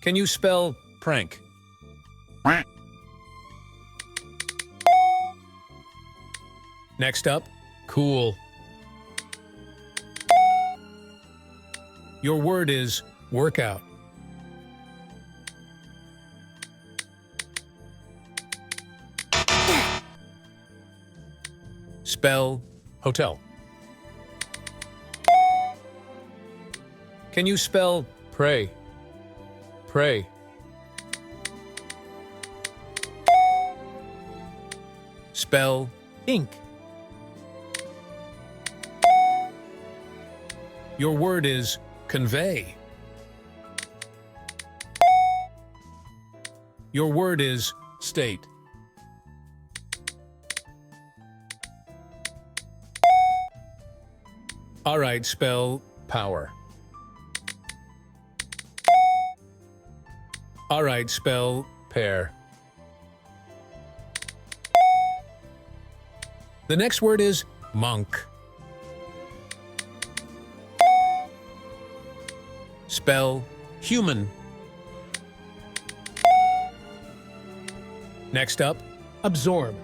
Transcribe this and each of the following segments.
Can you spell prank? Next up, cool. Your word is workout. Spell hotel. Can you spell pray? Pray. Spell ink. Your word is convey. Your word is state. All right, spell power. All right, spell pear. The next word is monk. Spell human. Next up, absorb.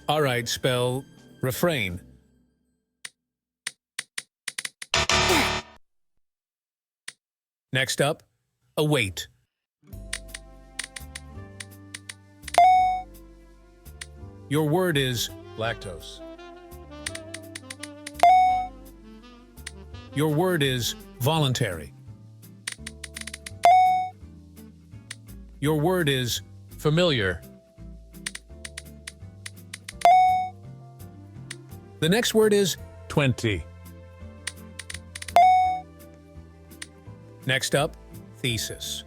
All right, spell refrain. Next up, await. Your word is lactose. Your word is voluntary. Your word is familiar. The next word is 20. Next up, thesis.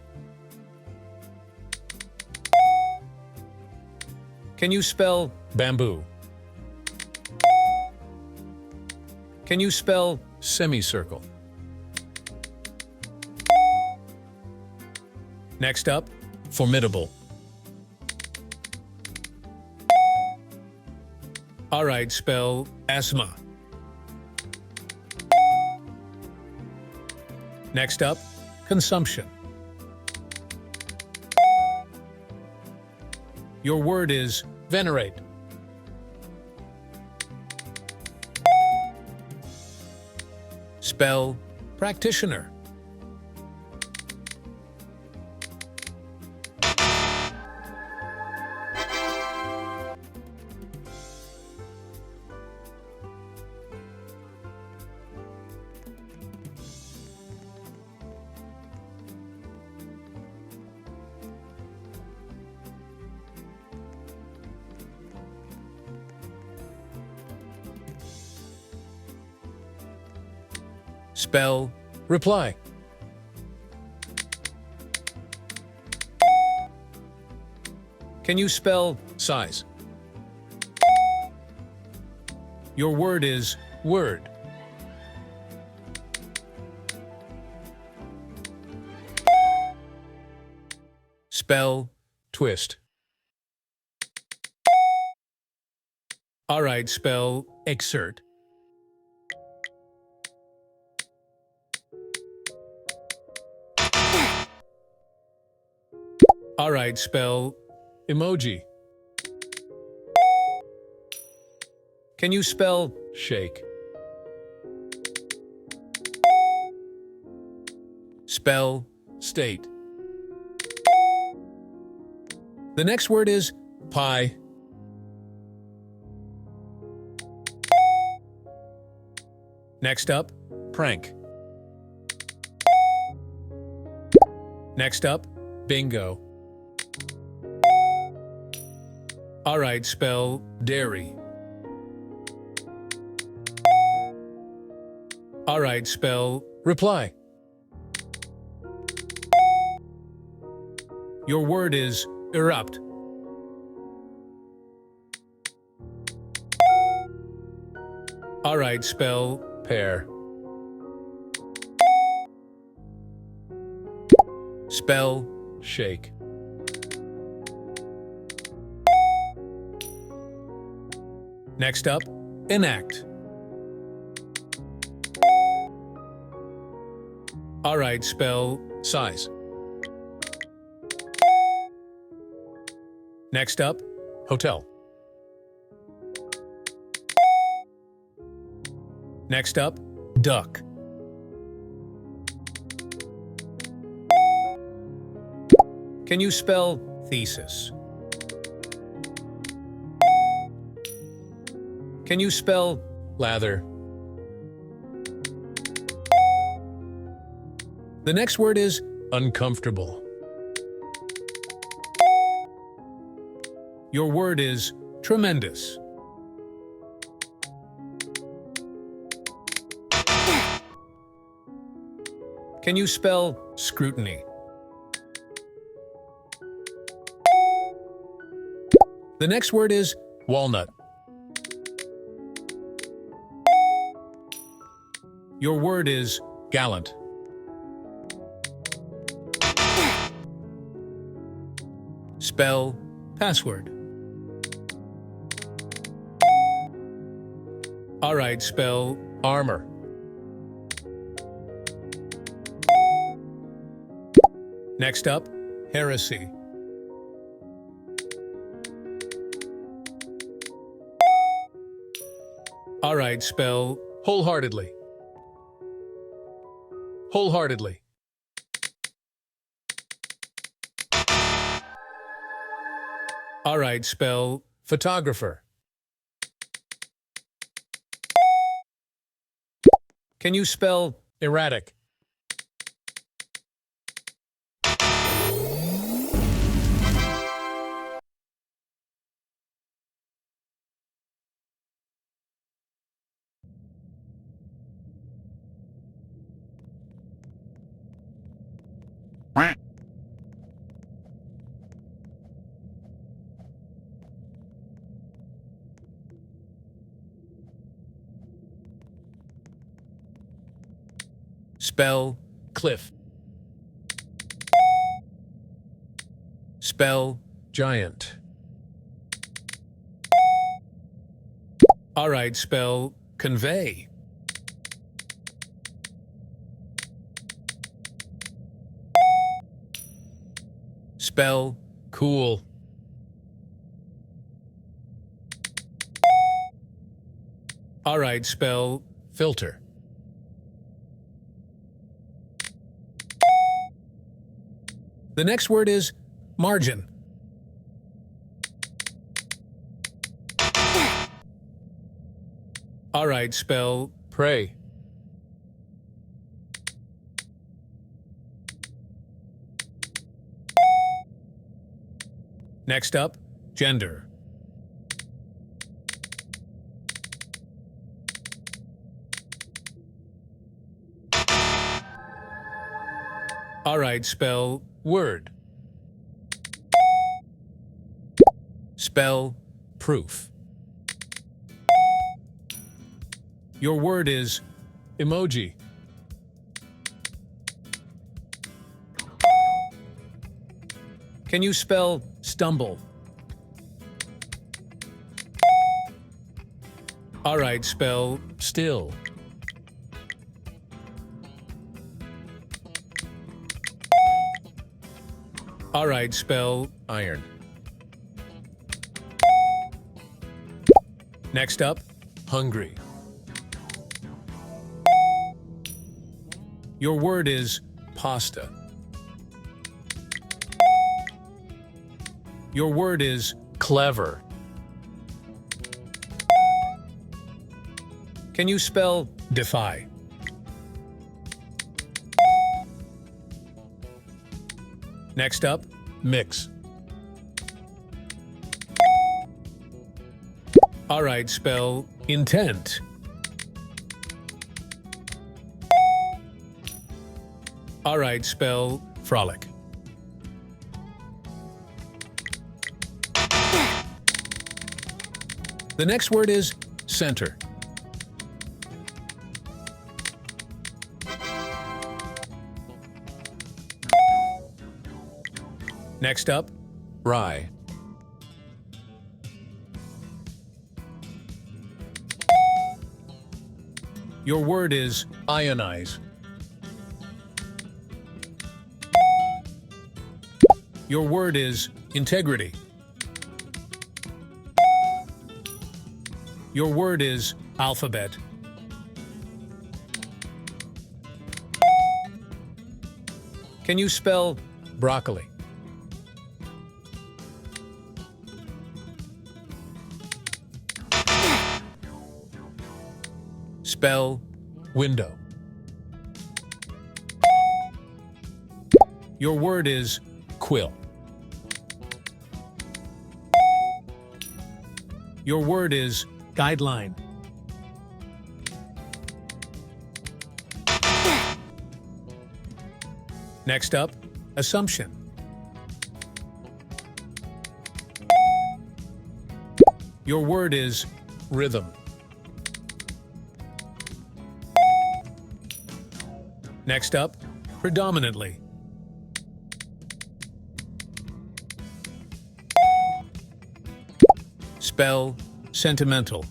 Can you spell bamboo? Can you spell semicircle? Next up, formidable. All right, spell asthma. Next up, consumption. Your word is venerate. Spell practitioner. Spell reply. Can you spell size? Your word is word. Spell twist. All right, spell exert. All right, spell emoji. Can you spell shake? Spell state. The next word is pie. Next up, prank. Next up, bingo. All right, spell dairy. All right, spell reply. Your word is erupt. All right, spell pear. Spell shake. Next up, enact. All right, spell size. Next up, hotel. Next up, duck. Can you spell thesis? Can you spell lather? The next word is uncomfortable. Your word is tremendous. Can you spell scrutiny? The next word is walnut. Your word is gallant. Spell password. All right, spell armor. Next up, heresy. All right, spell wholeheartedly. Wholeheartedly. All right, spell photographer. Can you spell erratic? Spell cliff. Spell giant. All right, spell convey. Spell cool. All right, spell filter. The next word is margin. All right, spell pray. Next up, gender. All right, spell word. Spell proof. Your word is emoji. Can you spell stumble? All right, spell still. All right, spell iron. Next up, hungry. Your word is pasta. Your word is clever. Can you spell defy? Next up, mix. All right, spell intent. All right, spell frolic. The next word is center. Next up, rye. Your word is ionize. Your word is integrity. Your word is alphabet. Can you spell broccoli? Spell window. Your word is quill. Your word is guideline. Next up, assumption. Your word is rhythm. Next up, predominantly. Spell sentimental.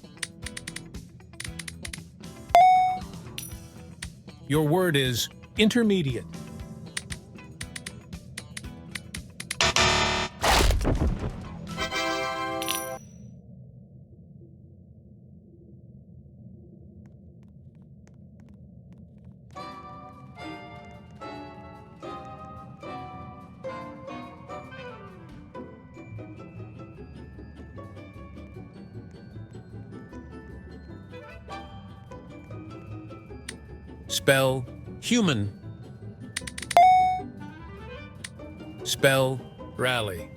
Your word is intermediate. Spell human. Spell rally.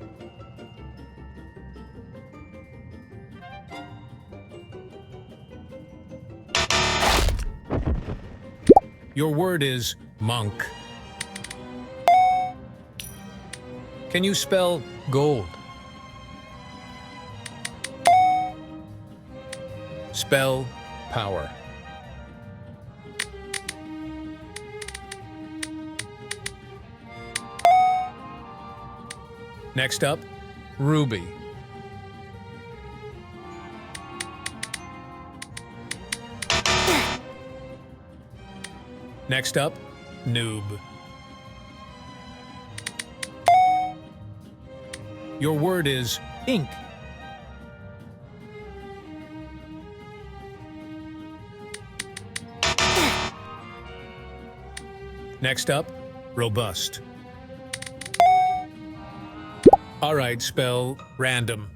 Your word is monk. Can you spell gold? Spell power. Next up, ruby. Next up, noob. Your word is ink. Next up, robust. All right, spell random.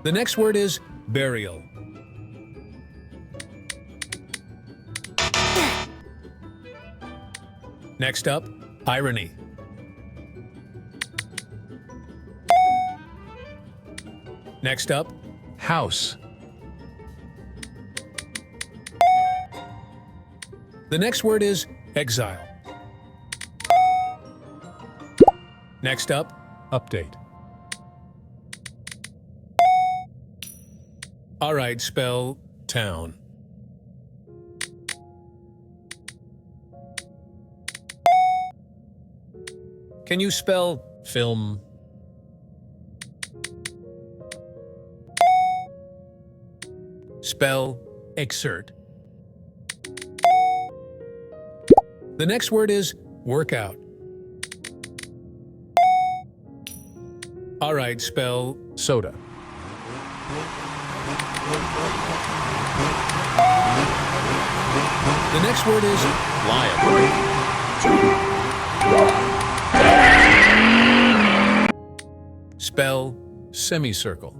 The next word is burial. Next up, irony. Next up, house. The next word is exile. Next up, update. All right, spell town. Can you spell film? Spell exert. The next word is workout. All right, spell soda. The next word is lion. Spell semicircle.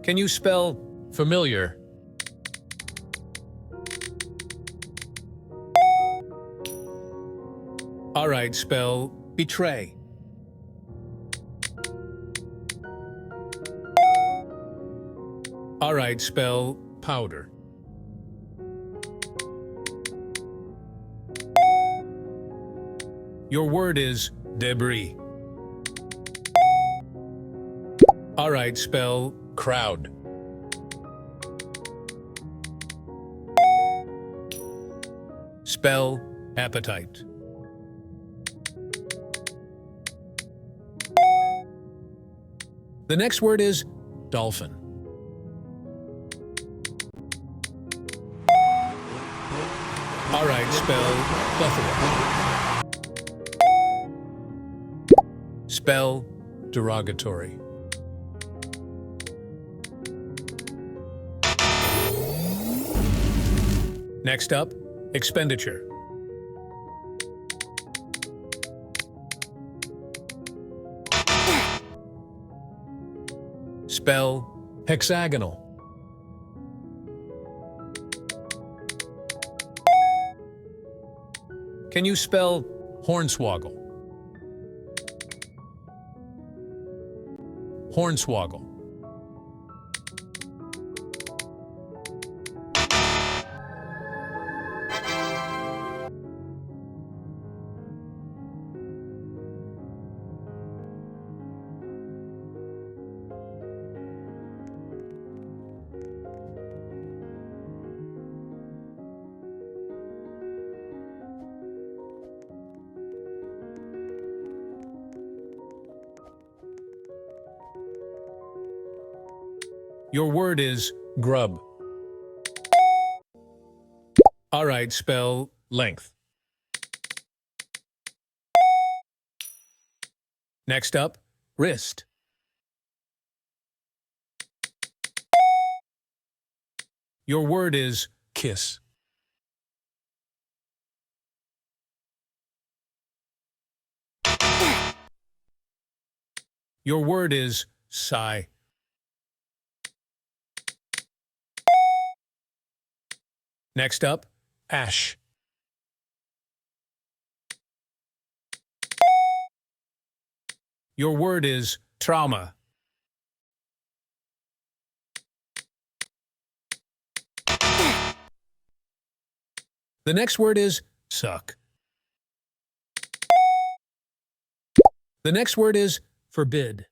Can you spell familiar? All right, spell betray. All right, spell powder. Your word is debris. All right, spell crowd. Spell appetite. The next word is dolphin. All right, spell plethora. Spell derogatory. Next up, expenditure. Spell hexagonal. Can you spell hornswoggle? Hornswoggle. Your word is grub. All right, spell length. Next up, wrist. Your word is kiss. Your word is sigh. Next up, ash. Your word is trauma. The next word is suck. The next word is forbid.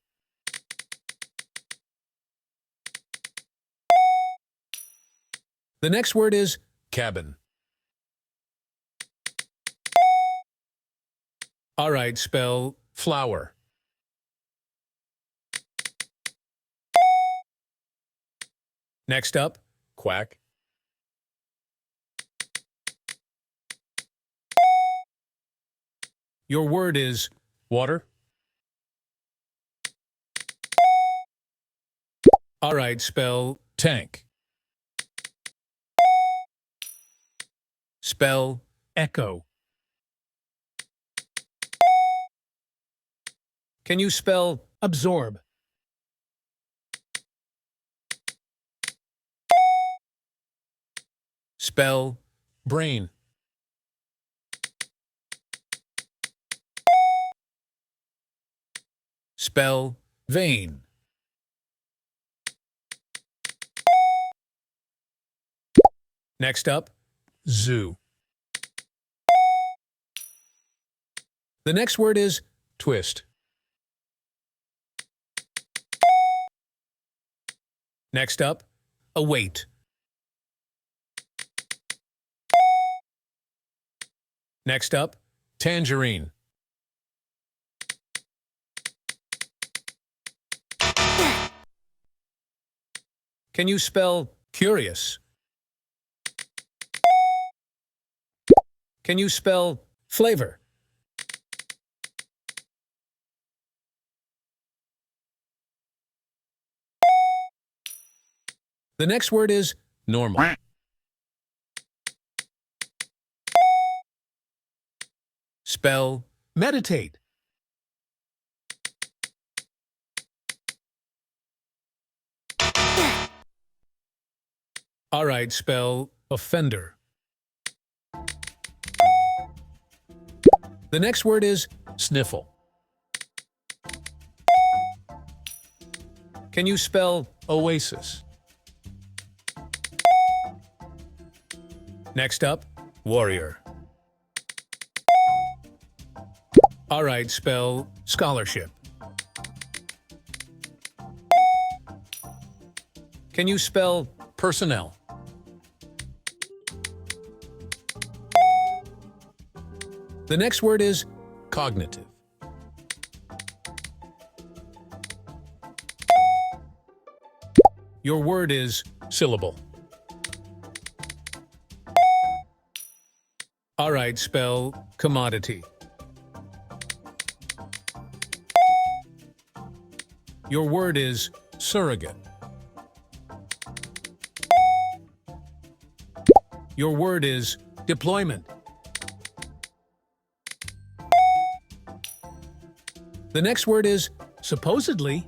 The next word is cabin. All right, spell flower. Next up, quack. Your word is water. All right, spell tank. Spell echo. Can you spell absorb? Spell brain. Spell vein. Next up, zoo. The next word is twist. Next up, await. Next up, tangerine. Can you spell curious? Can you spell flavor? The next word is normal. Spell meditate. All right, spell offender. The next word is sniffle. Can you spell oasis? Next up, warrior. All right, spell scholarship. Can you spell personnel? The next word is cognitive. Your word is syllable. All right, spell commodity. Your word is surrogate. Your word is deployment. The next word is supposedly.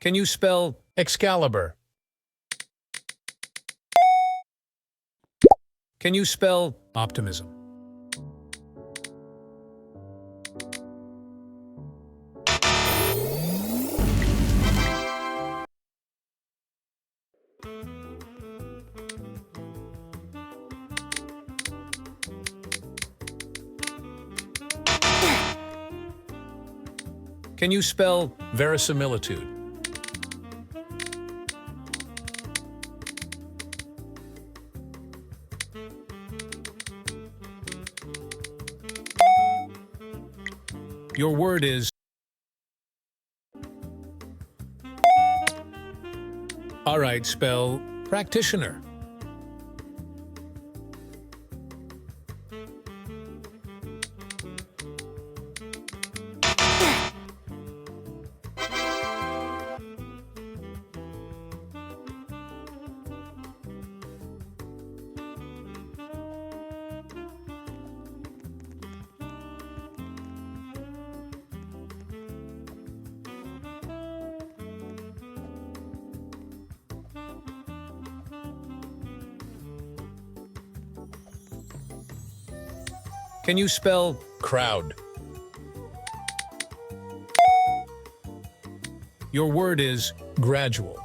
Can you spell Excalibur? Can you spell optimism? Can you spell verisimilitude? Your word is. All right, spell practitioner. Can you spell crowd? Your word is gradual.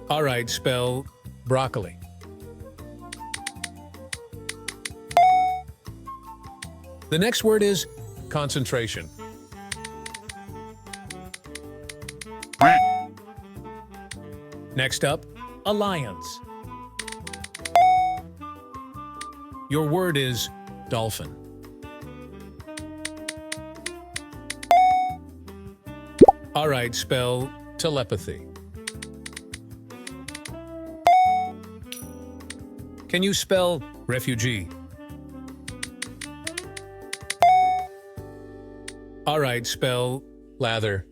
All right, spell broccoli. The next word is concentration. Next up, alliance. Your word is dolphin. All right, spell telepathy. Can you spell refugee? All right, spell lather.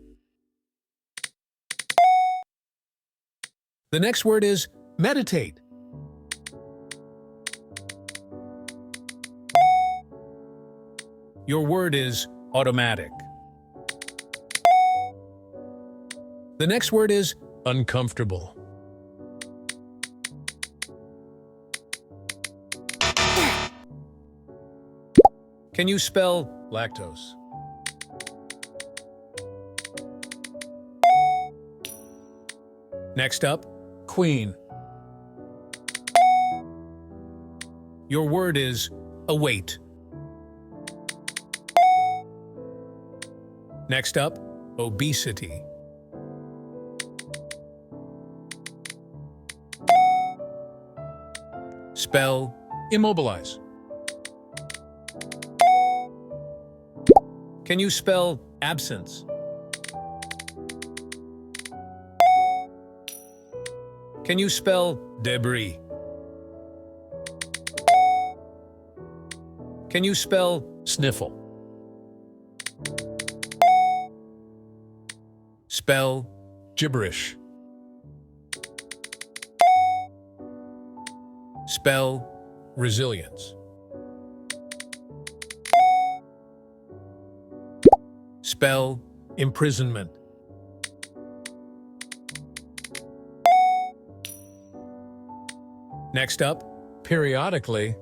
The next word is meditate. Your word is automatic. The next word is uncomfortable. Can you spell lactose? Next up, queen. Your word is await. Next up, obesity. Spell immobilize. Can you spell absence? Can you spell debris? Can you spell sniffle? Spell gibberish. Spell resilience. Spell imprisonment. Next up, periodically.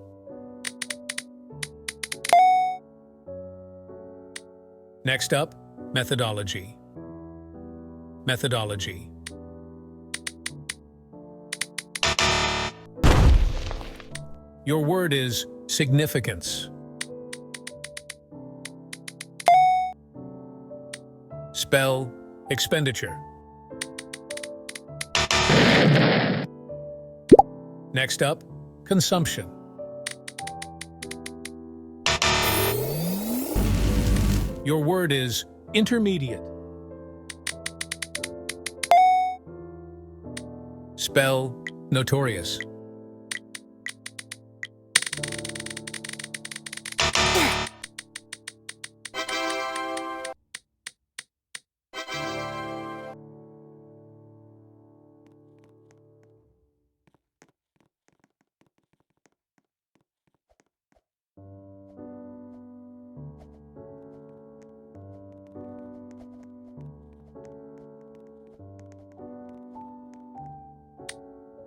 Next up, methodology. Methodology. Your word is significance. Spell expenditure. Next up, consumption. Your word is intermediate. Spell notorious.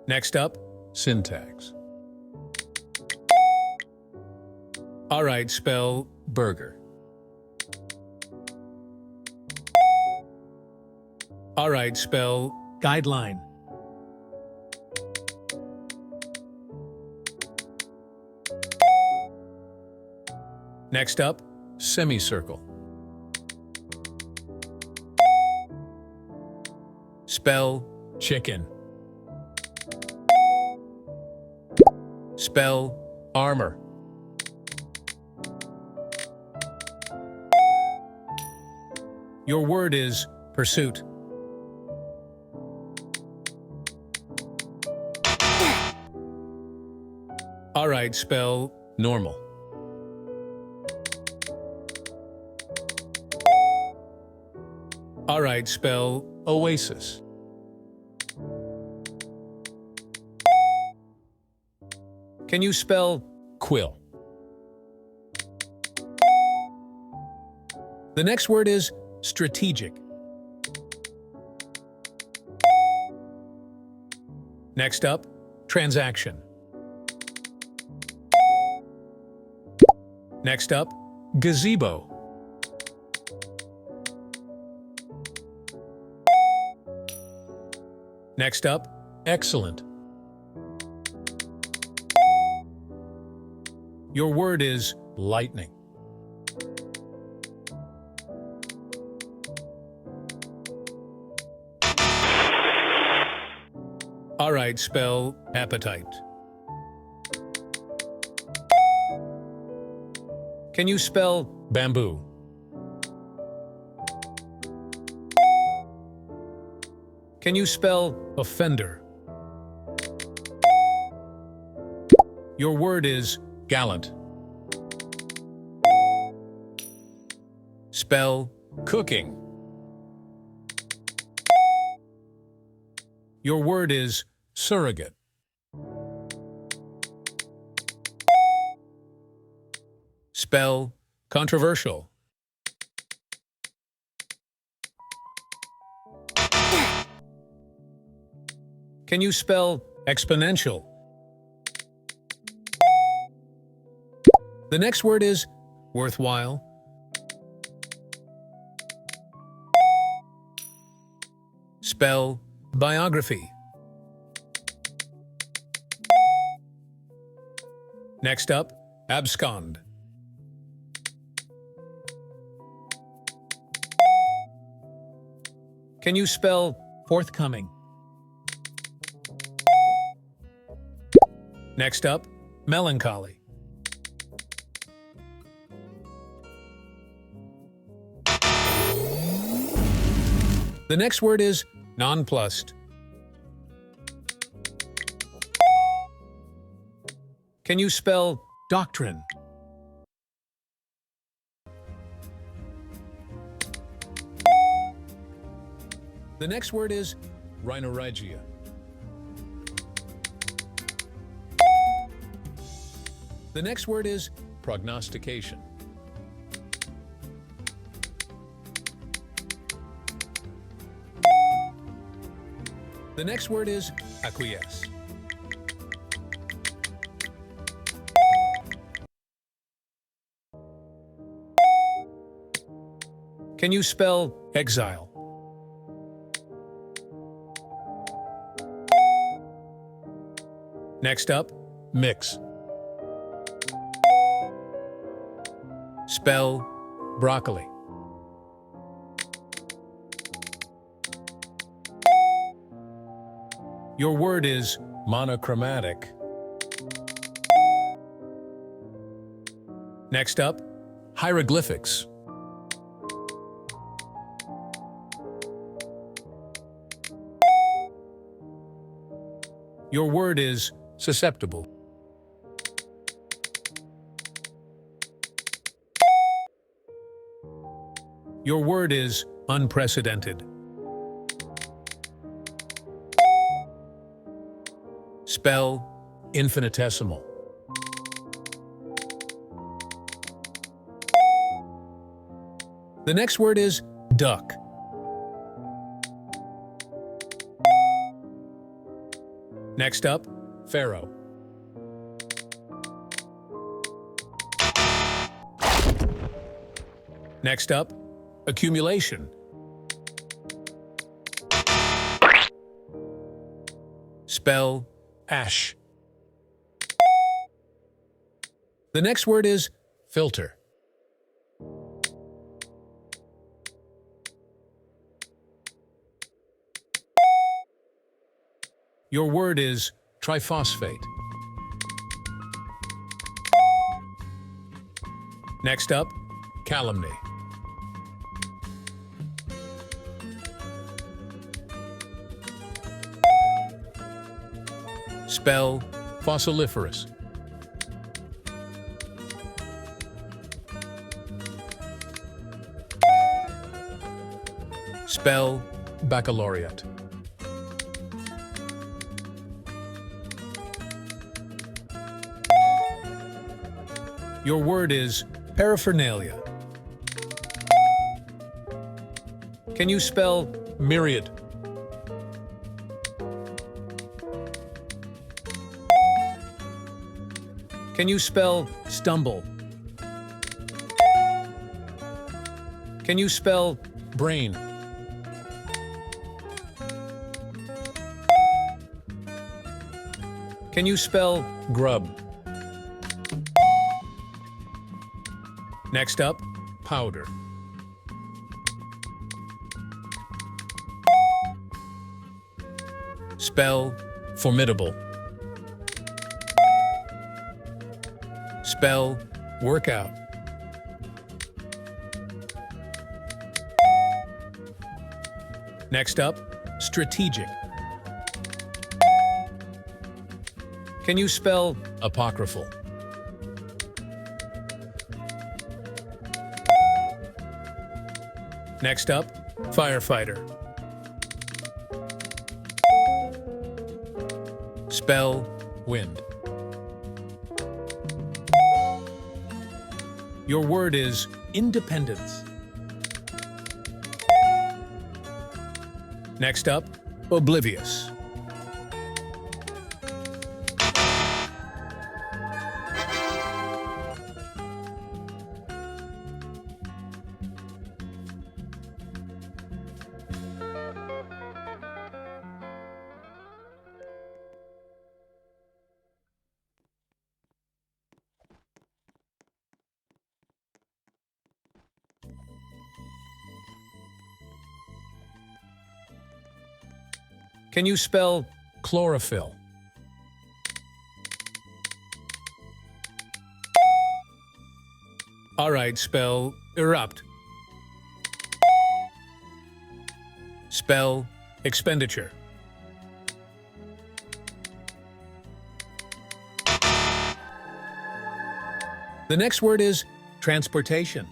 Next up, syntax. All right, spell burger. All right, spell guideline. Next up, semicircle. Spell chicken. Spell armor. Your word is pursuit. All right, spell normal. All right, spell oasis. Can you spell quill? The next word is strategic. Next up, transaction. Next up, gazebo. Next up, excellent. Your word is lightning. All right, spell appetite. Can you spell bamboo? Can you spell offender? Your word is gallant. Spell cooking. Your word is surrogate. Spell controversial. Can you spell exponential? The next word is worthwhile. Spell biography. Next up, abscond. Can you spell forthcoming? Next up, melancholy. The next word is nonplussed. Can you spell doctrine? The next word is rhinorrhgia. The next word is prognostication. The next word is acquiesce. Can you spell exile? Next up, mix. Spell broccoli. Your word is monochromatic. Next up, hieroglyphics. Your word is susceptible. Your word is unprecedented. Spell infinitesimal. The next word is duck. Next up, pharaoh. Next up, accumulation. Spell ash. The next word is filter. Your word is triphosphate. Next up, calumny. Spell fossiliferous. Spell baccalaureate. Your word is paraphernalia. Can you spell myriad? Can you spell stumble? Can you spell brain? Can you spell grub? Next up, powder. Spell formidable. Spell workout. Next up, strategic. Can you spell apocryphal? Next up, firefighter. Spell wind. Your word is independence. Next up, oblivious. Can you spell chlorophyll? All right, spell erupt. Spell expenditure. The next word is transportation.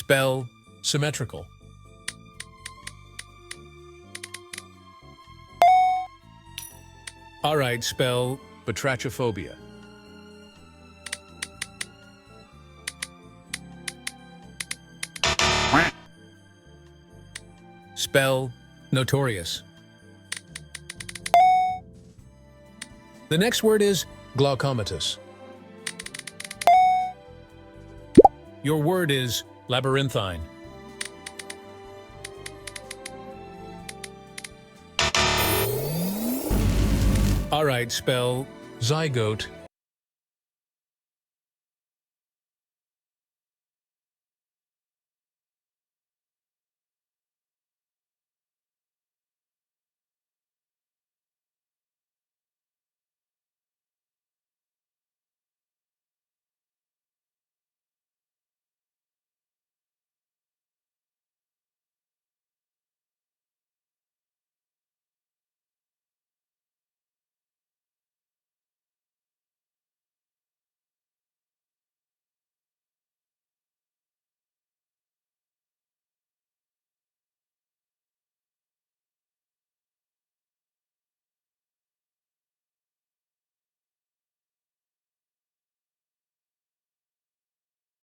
Spell symmetrical. All right, spell batrachophobia. Spell notorious. The next word is glaucomatous. Your word is labyrinthine. All right, spell zygote.